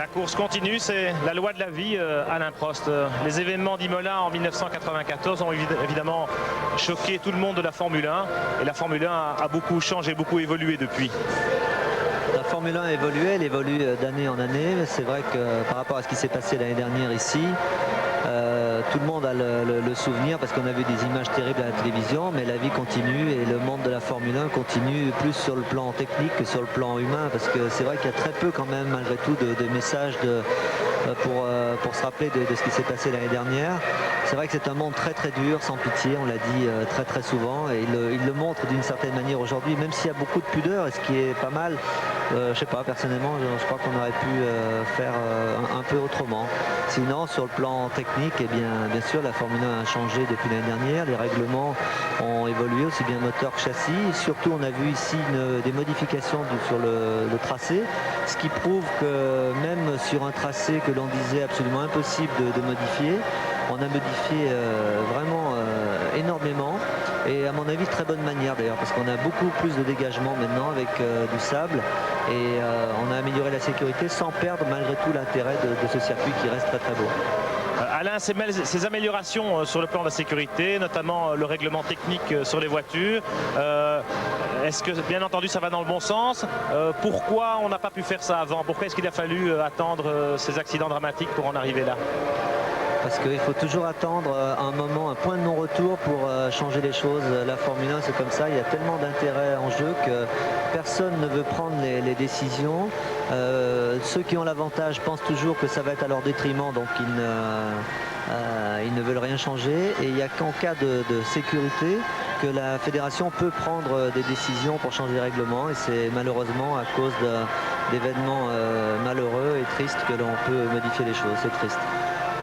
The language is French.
La course continue, c'est la loi de la vie, Alain Prost. Les événements d'Imola en 1994 ont évidemment choqué tout le monde de la Formule 1. Et la Formule 1 a beaucoup changé, beaucoup évolué depuis. La Formule 1 a évolué, elle évolue d'année en année. C'est vrai que par rapport à ce qui s'est passé l'année dernière ici, tout le monde a le souvenir parce qu'on a vu des images terribles à la télévision, mais la vie continue et le monde de la Formule 1 continue plus sur le plan technique que sur le plan humain, parce que c'est vrai qu'il y a très peu quand même malgré tout de messages pour se rappeler de ce qui s'est passé l'année dernière. C'est vrai que c'est un monde très très dur, sans pitié, on l'a dit très très souvent, et il le montre d'une certaine manière aujourd'hui, même s'il y a beaucoup de pudeur, et ce qui est pas mal. Je sais pas, personnellement, je crois qu'on aurait pu faire un peu autrement. Sinon, sur le plan technique, eh bien sûr, la Formule 1 a changé depuis l'année dernière. Les règlements ont évolué, aussi bien moteur que châssis. Surtout, on a vu ici des modifications sur le tracé, ce qui prouve que même sur un tracé que l'on disait absolument impossible de modifier, on a modifié vraiment énormément, et à mon avis très bonne manière d'ailleurs, parce qu'on a beaucoup plus de dégagement maintenant avec du sable, et on a amélioré la sécurité sans perdre malgré tout l'intérêt de ce circuit qui reste très très beau. Alain, ces améliorations sur le plan de la sécurité, notamment le règlement technique sur les voitures, est-ce que bien entendu ça va dans le bon sens? Pourquoi on n'a pas pu faire ça avant? Pourquoi est-ce qu'il a fallu attendre ces accidents dramatiques pour en arriver là? Parce qu'il faut toujours attendre un moment, un point de non-retour pour changer les choses. La Formule 1, c'est comme ça, il y a tellement d'intérêt en jeu que personne ne veut prendre les décisions. Ceux qui ont l'avantage pensent toujours que ça va être à leur détriment, donc ils ne veulent rien changer. Et il n'y a qu'en cas de sécurité que la fédération peut prendre des décisions pour changer les règlements, et c'est malheureusement à cause d'événements malheureux et tristes que l'on peut modifier les choses. C'est triste.